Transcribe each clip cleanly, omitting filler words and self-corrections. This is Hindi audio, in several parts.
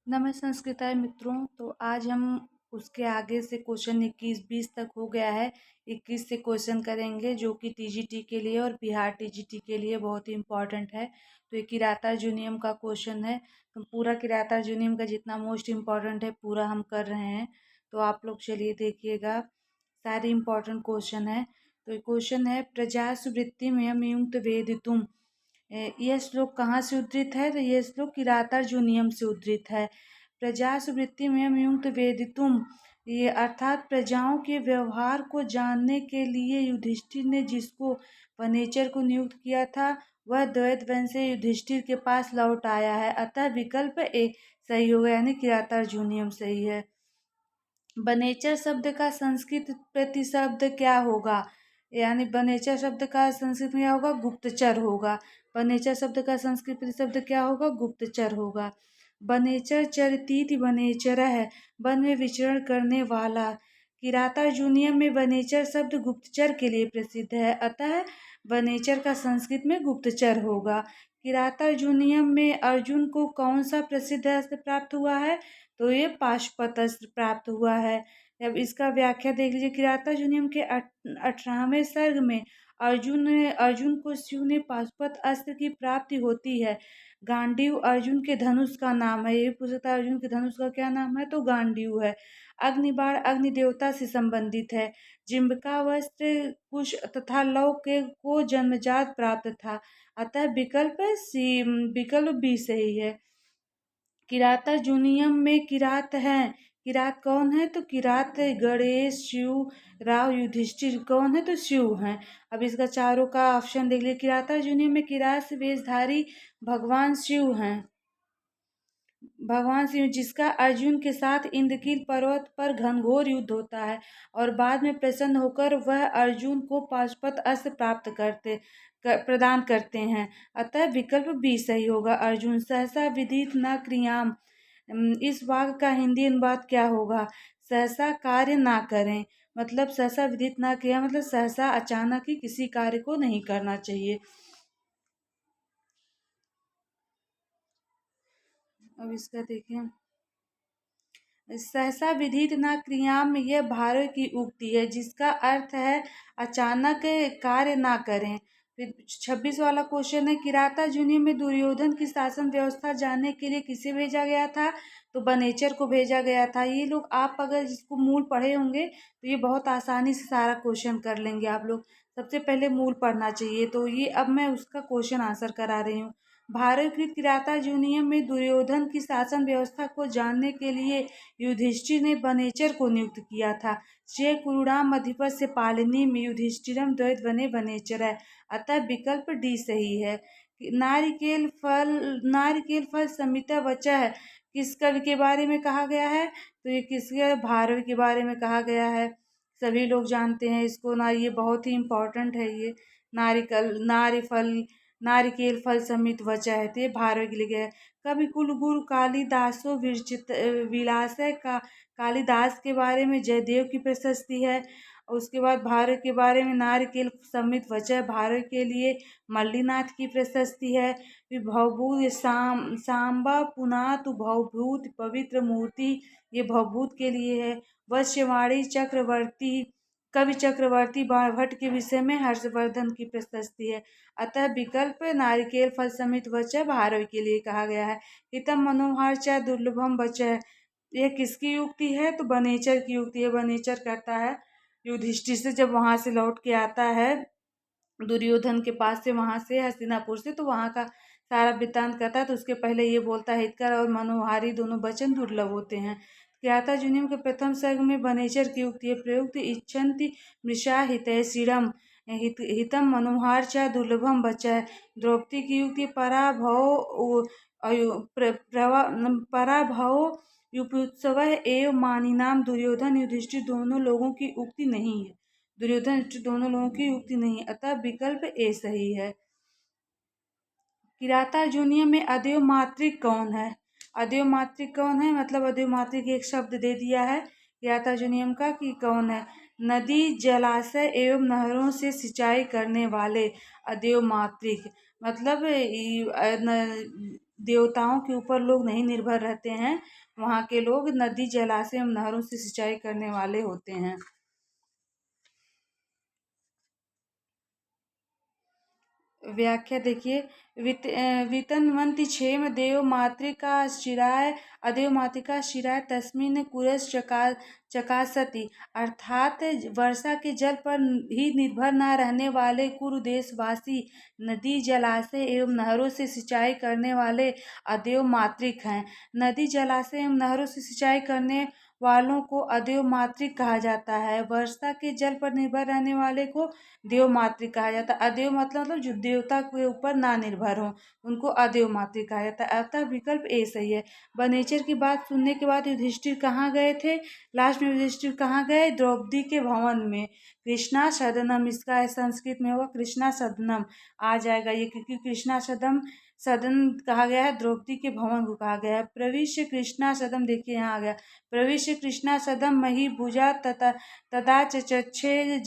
संस्कृताय मित्रों, तो आज हम उसके आगे से क्वेश्चन 21-20 तक हो गया है। 21 से क्वेश्चन करेंगे जो कि टीजीटी के लिए और बिहार टीजीटी के लिए बहुत ही इम्पोर्टेंट है। तो ये किराता अर्जुनियम का क्वेश्चन है। तो पूरा किराता अर्जुनियम का जितना मोस्ट इम्पोर्टेंट है पूरा हम कर रहे हैं। तो आप लोग चलिए देखिएगा, सारे इम्पोर्टेंट क्वेश्चन है। तो ये क्वेश्चन है, प्रजासु वृत्तिमयं युक्त वेदितुम। यह श्लोक कहाँ से उद्धृत है? तो यह श्लोक किरातार्जुनीयम से उद्धृत है। प्रजासु वृत्तिमयं युक्त वेदितुम, ये अर्थात प्रजाओं के व्यवहार को जानने के लिए युधिष्ठिर ने जिसको वनेचर को नियुक्त किया था वह द्वैत वंश से युधिष्ठिर के पास लौट आया है। अतः विकल्प ए सही होगा, यानी किरातार्जुनीयम सही है। वनेचर शब्द का संस्कृत प्रतिशब्द क्या होगा? यानी वनेचर शब्द का संस्कृत में क्या होगा? गुप्तचर होगा। वनेचर शब्द का संस्कृत प्रतिशब्द क्या होगा? गुप्तचर होगा। वनेचर चरतीति वनेचर है, वन में विचरण करने वाला। किरातार्जुनीयम में वनेचर शब्द गुप्तचर के लिए प्रसिद्ध है, अतः वनेचर का संस्कृत में गुप्तचर होगा। किरातार्जुनीयम में अर्जुन को कौन सा प्रसिद्ध अस्त्र प्राप्त हुआ है? तो ये पाशुपत अस्त्र प्राप्त हुआ है। अब इसका व्याख्या देख लीजिए। किरातार्जुनीयम के 18वें सर्ग में अर्जुन को शिव ने पाशुपत अस्त्र की प्राप्ति होती है। गांडीव अर्जुन के धनुष का नाम है। ये पूछ सकता है अर्जुन के धनुष का क्या नाम है? तो गांडीव है। अग्निबाण अग्नि देवता से संबंधित है। जिम्बका वस्त्र कुश तथा लव के को जन्मजात प्राप्त था, अतः विकल्प बी सही है। किरातार्जुनीयम में किरात हैं। किरात कौन है? तो किरात गणेश, शिव, राव, युधिष्ठिर। कौन है? तो शिव हैं। अब इसका चारों का ऑप्शन देख लीजिए। किरातार्जुनीयम में किरात वेशधारी भगवान शिव हैं। भगवान शिव जिसका अर्जुन के साथ इंद्रकील पर्वत पर घनघोर युद्ध होता है और बाद में प्रसन्न होकर वह अर्जुन को पाशुपत अस्त्र प्रदान करते हैं, अतः विकल्प बी सही होगा। अर्जुन सहसा विदित न क्रियाम, इस वाक्य का हिंदी अनुवाद क्या होगा? सहसा कार्य ना करें, मतलब सहसा विदित ना क्रिया मतलब सहसा अचानक ही किसी कार्य को नहीं करना चाहिए। अब इसका देखें, सहसा विदित न क्रियाम, यह भारत की उक्ति है जिसका अर्थ है अचानक कार्य ना करें। फिर 26 वाला क्वेश्चन है, किरातार्जुनीयम में दुर्योधन की शासन व्यवस्था जानने के लिए किसे भेजा गया था? तो वनेचर को भेजा गया था। ये लोग आप अगर इसको मूल पढ़े होंगे तो ये बहुत आसानी से सारा क्वेश्चन कर लेंगे आप लोग। सबसे पहले मूल पढ़ना चाहिए। तो ये अब मैं उसका क्वेश्चन आंसर करा रही हूँ। भारतकृत किरातार्जुनीयम में दुर्योधन की शासन व्यवस्था को जानने के लिए युधिष्ठिर ने वनेचर को नियुक्त किया था। श्रेय कुरुणाम अधिपत से पालिनी में युधिष्ठिरम द्वैत वने वनेचर है, अतः विकल्प डी सही है। नारिकेल फल समिता वचा है, किस कवि के बारे में कहा गया है? तो ये किसके? भारत के बारे में कहा गया है। सभी लोग जानते हैं इसको ना, ये बहुत ही इम्पोर्टेंट है। ये नारिकेल फल समित वचा है, तो ये भारत के लिए गया है। कवि कुलगुरु कालिदासो विरचित विलास का कालिदास के बारे में जयदेव की प्रशस्ति है। और उसके बाद भारत के बारे में नारिकेल समित वचय भारत के लिए मल्लीनाथ की प्रशस्ति है। फिर भवभूत सांबा पुनातु भवभूत पवित्र मूर्ति, ये भवभूत के लिए है। वश्यवाणी चक्रवर्ती कवि चक्रवर्ती भट्ट के विषय में हर्षवर्धन की प्रशस्ति है, अतः विकल्प नारिकेल फल समित वचय भारत के लिए कहा गया है। हितम मनोहर च दुर्लभम वचय, यह किसकी युक्ति है? तो वनेचर की युक्ति है। वनेचर कहता है युधिष्ठिर से, जब वहां से लौट के आता है दुर्योधन के पास से, वहां से हस्तिनापुर से, तो वहां का सारा वृत्तांत करता है। तो उसके पहले ये बोलता है हितकर और मनोहारी दोनों वचन दुर्लभ होते हैं। किरातार्जुनीयम के प्रथम सर्ग में वनेचर की युक्ति है। प्रयुक्त इच्छन्ति मृषा हितैषिणम्, हितम मनोहार च दुर्लभम वचः। द्रौपदी की युक्ति पराभव युपुत्सव एवं मानिनाम, दुर्योधन युधिष्ठिर दोनों लोगों की उक्ति नहीं है। दुर्योधन दोनों लोगों की युक्ति नहीं, अतः विकल्प ए सही है। किरातार्जुनीयम में अदेव मात्रिक कौन है? अदेव मात्रिक कौन है? मतलब अदेव मात्रिक एक शब्द दे दिया है किरातार्जुनीयम का कि कौन है? नदी जलाशय एवं नहरों से सिंचाई करने वाले अदेव मात्रिक। मतलब देवताओं के ऊपर लोग नहीं निर्भर रहते हैं। वहाँ के लोग नदी जलाशय एवं नहरों से सिंचाई करने वाले होते हैं। व्याख्या देखिए, वितन्वन्ति क्षेम देव मातृका शिराय अदेव मातृका शिराय तस्मिन् कुरस चकासति, अर्थात वर्षा के जल पर ही निर्भर न रहने वाले कुरु देशवासी नदी जलाशय एवं नहरों से सिंचाई करने वाले अदेव मातृक हैं। नदी जलाशय एवं नहरों से सिंचाई करने वालों को अदेव मातृक कहा जाता है। वर्षा के जल पर निर्भर रहने वाले को देव मातृक कहा जाता है। अदेव मतलब जो देवता के ऊपर ना निर्भर हो, उनको अदेव मातृक कहा जाता है। अतः विकल्प ए सही है। वनेचर की बात सुनने के बाद युधिष्ठिर कहाँ गए थे? लास्ट में युधिष्ठिर कहाँ गए? द्रौपदी के भवन में। कृष्णा सदनम, इसका संस्कृत में होगा कृष्णा सदनम आ जाएगा ये, क्योंकि कृष्णा सदन सदन कहा गया है, द्रौपदी के भवन को कहा गया है। प्रविश्य कृष्णा सदम, देखिए यहाँ आ गया, प्रविश्य कृष्णा सदम मही भुजा तथा तदा चक्षे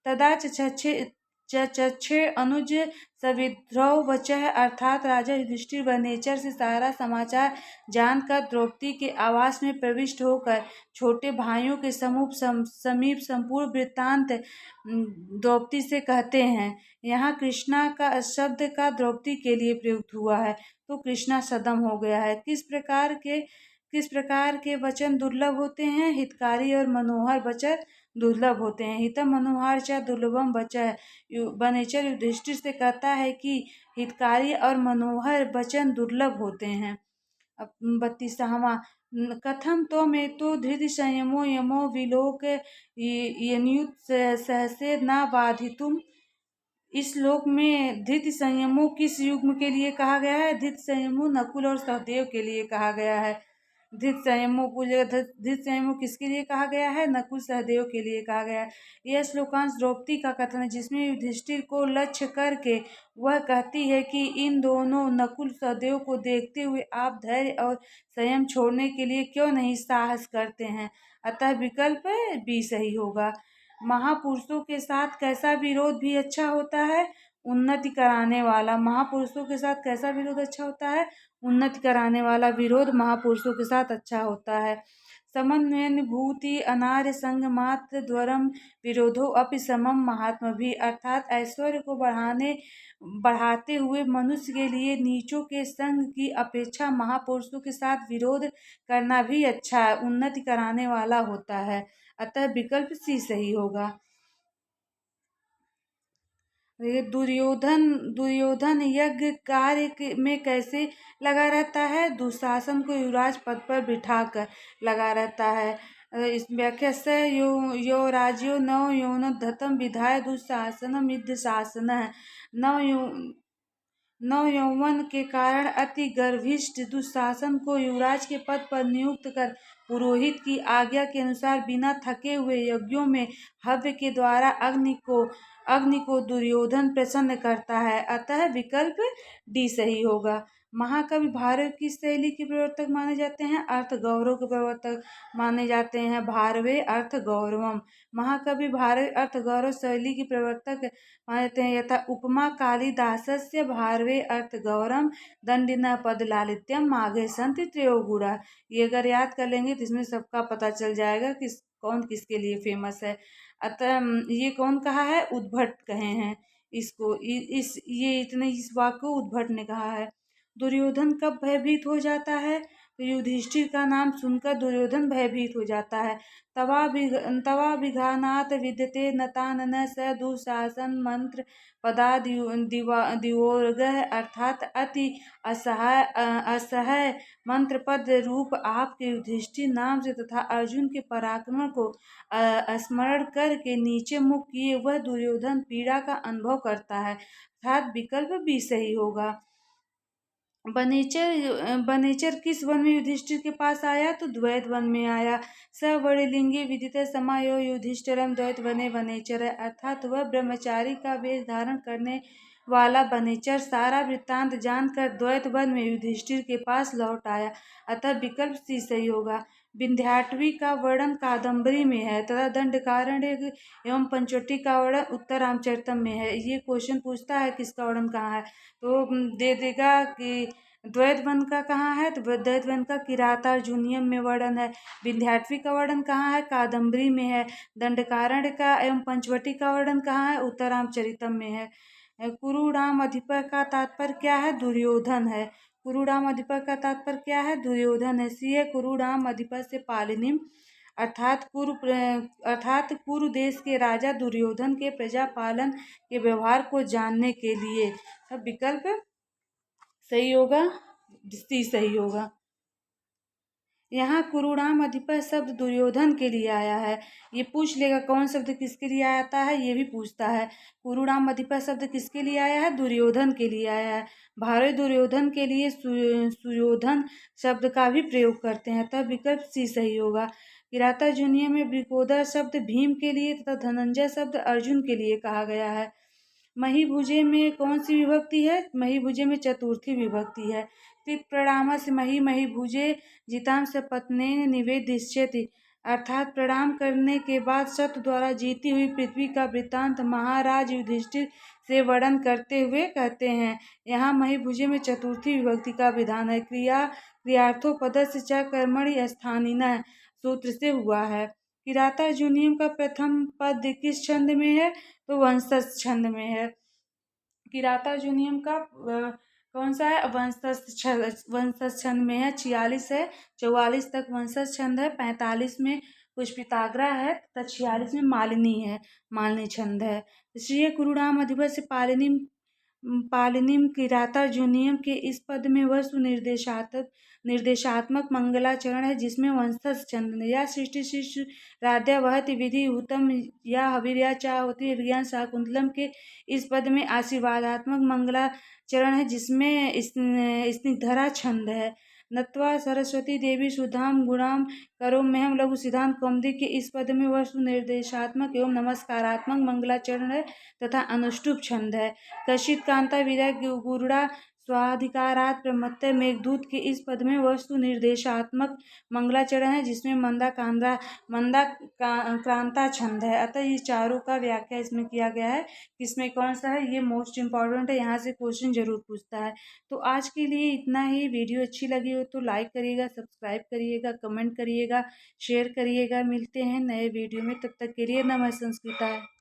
तदा चक्षे अनुज सविद्रौ वचः, अर्थात राजा युधिष्ठिर वनेचर से सारा समाचार जानकर द्रौपदी के आवास में प्रविष्ट होकर छोटे भाइयों के समीप संपूर्ण वृत्तांत द्रौपदी से कहते हैं। यहाँ कृष्णा का शब्द का द्रौपदी के लिए प्रयुक्त हुआ है, तो कृष्णा सदम हो गया है। किस प्रकार के वचन दुर्लभ होते हैं? हितकारी और मनोहर वचन दुर्लभ होते हैं। हितम मनोहर च दुर्लभम वचः, वनेचर युधिष्ठिर से कहता है कि हितकारी और मनोहर वचन दुर्लभ होते हैं। 32वां, कथम तो में तो धृति संयमो यमो विलोक यनुत सहसे न बाधितुम। इस श्लोक में धृति संयमो किस युग्म के लिए कहा गया है? धृति संयमो नकुल और सहदेव के लिए कहा गया है। धृत संयमों को धृत संयमों किसके लिए कहा गया है? नकुल सहदेव के लिए कहा गया है। यह श्लोकांश द्रौपदी का कथन है, जिसमें युधिष्ठिर को लक्ष्य करके वह कहती है कि इन दोनों नकुल सहदेव को देखते हुए आप धैर्य और संयम छोड़ने के लिए क्यों नहीं साहस करते हैं? अतः विकल्प बी सही होगा। महापुरुषों के साथ कैसा विरोध भी अच्छा होता है? उन्नति कराने वाला। महापुरुषों के साथ कैसा विरोध अच्छा होता है? उन्नति कराने वाला विरोध महापुरुषों के साथ अच्छा होता है। समन्वयनुभूति अनार्य संग मात्र द्वरम विरोधो अपि समम महात्मा भी, अर्थात ऐश्वर्य को बढ़ाते हुए मनुष्य के लिए नीचों के संग की अपेक्षा महापुरुषों के साथ विरोध करना भी अच्छा है, उन्नति कराने वाला होता है। अतः विकल्प सी सही होगा। दुर्योधन दुर्योधन यज्ञ कार्य में कैसे लगा रहता है? दुशासन को युवराज पद पर बिठाकर लगा रहता है। इस व्याख्या से यो राज्यो नव यौनोद्धतम विधाय दुशासनम युद्ध शासन है। नव यौवन के कारण अति गर्भिष्ठ दुशासन को युवराज के पद पर नियुक्त कर पुरोहित की आज्ञा के अनुसार बिना थके हुए यज्ञों में हव्य के द्वारा अग्नि को दुर्योधन प्रसन्न करता है। अतः विकल्प डी सही होगा। महाकवि भारव की शैली के प्रवर्तक माने जाते हैं? अर्थ गौरव के प्रवर्तक माने जाते हैं। भारवे अर्थ गौरवम, महाकवि भारव अर्थ गौरव शैली के प्रवर्तक माने जाते हैं। यथा उपमा कालिदासस्य भारवे अर्थ गौरम दंडिना पद लालित्यम माघे संति त्रयोगुणा। ये अगर याद कर लेंगे तो इसमें सबका पता चल जाएगा कि कौन किसके लिए फेमस है। अतः ये कौन कहा है? उद्भट कहे हैं इसको। इस वाक्य को उद्भट ने कहा है। दुर्योधन कब भयभीत हो जाता है? तो युधिष्ठिर का नाम सुनकर दुर्योधन भयभीत हो जाता है। तवा विघानात विद्यते नतानन स दुशासन मंत्र पदा दिवोर्गः, अर्थात अति असहाय मंत्र पद रूप आपके युधिष्ठिर नाम से तथा अर्जुन के पराक्रम को स्मरण करके नीचे मुख किए वह दुर्योधन पीड़ा का अनुभव करता है, अर्थात विकल्प भी सही होगा। बनेचर किस वन में युधिष्ठिर के पास आया? तो द्वैत वन में आया। स वड़लिंगे विदित समायो युधिष्ठिरम द्वैत वने वनेचर, अर्थात वह ब्रह्मचारी का वेश धारण करने वाला बनेचर सारा वृत्तांत जानकर द्वैत वन में युधिष्ठिर के पास लौट आया। अतः विकल्प सी सही होगा। विंध्याटवी का वर्णन कादम्बरी में है तथा दंडकारण्य एवं पंचवटी का वर्णन उत्तर रामचरितम में है। ये क्वेश्चन पूछता है किसका वर्णन कहाँ है, तो दे देगा कि द्वैत बंध का कहाँ है, तो द्वैत बंध का किरातार्जुनीयम में वर्णन है। विंध्याटवी का वर्णन कहाँ है, कादम्बरी में है। दंडकारण्य का एवं पंचवटी का वर्णन कहाँ है, उत्तर रामचरितम में है। कुरुराम अधिपर का तात्पर्य क्या है, दुर्योधन है। कुरुराम अधिपर का तात्पर्य क्या है, दुर्योधन है। सी है कुरुराम अधिपर से पालिनीम अर्थात कुरु देश के राजा दुर्योधन के प्रजा पालन के व्यवहार को जानने के लिए। सब विकल्प सही होगा, सी सही होगा। यहाँ कुरुराम अधिपर शब्द दुर्योधन के लिए आया है। ये पूछ लेगा कौन शब्द किसके लिए आता है, ये भी पूछता है। कुरुराम अधिपर शब्द किसके लिए आया है, दुर्योधन के लिए आया है। भारत दुर्योधन के लिए सुयोधन शब्द का भी प्रयोग करते हैं, तब विकल्प सी सही होगा। किरातार्जुनीय में वृकोदर शब्द भीम के लिए तथा धनंजय शब्द अर्जुन के लिए कहा गया है। महीभुजे में कौन सी विभक्ति है, महीभुजे में चतुर्थी विभक्ति है। तित प्रणाम से महीभुजे जिताम से पत्ने निवेदिष्यति, अर्थात प्रणाम करने के बाद सत्य द्वारा जीती हुई पृथ्वी का वृत्तांत महाराज युधिष्ठिर से वर्णन करते हुए कहते हैं। यहाँ महीभुजे में चतुर्थी विभक्ति का विधान है। क्रियार्थो पदस्य च कर्मणि स्थानिनः सूत्र से हुआ है। किरातार्जुनीयम का प्रथम पद किस छंद में है, तो वंशज छंद में है। किरातार्जुनीयम का कौन सा है, वंशज छंद में है। 46 है, 44 तक वंशज छंद है, 45 में पुष्पिताग्रा है तथा 46 में मालिनी है, मालिनी छंद है। इसलिए कुरुराम अधिपर से पालिनीम किरातार्जुनीयम के इस पद में वस्तु निर्देशात्मक मंगलाचरण है, जिसमें वंशज छंद या सृष्टि शिष्य राध्या वहति विधि हुतम या हविर्या चा होती विज्ञान शाकुंतलम के इस पद में आशीर्वादात्मक मंगलाचरण है, जिसमें स्निग्धरा छंद है। नत्वा सरस्वती देवी सुधाम गुणाम करो महम लघु सिद्धांत कौमुदी के इस पद में वस्तु निर्देशात्मक एवं नमस्कारात्मक मंगलाचरण है तथा अनुष्टुप छंद है। कशित कांता विदय गुरुड़ा स्वाधिकारात प्रमत्त मेघदूत के इस पद में वस्तु निर्देशात्मक मंगलाचरण है, जिसमें मंदा क्रांता छंद है। अतः ये चारों का व्याख्या इसमें किया गया है। किसमें कौन सा है, ये मोस्ट इंपॉर्टेंट है, यहाँ से क्वेश्चन जरूर पूछता है। तो आज के लिए इतना ही। वीडियो अच्छी लगी हो तो लाइक करिएगा, सब्सक्राइब करिएगा, कमेंट करिएगा, शेयर करिएगा। मिलते हैं नए वीडियो में, तब तक के लिए नमः संस्कृता।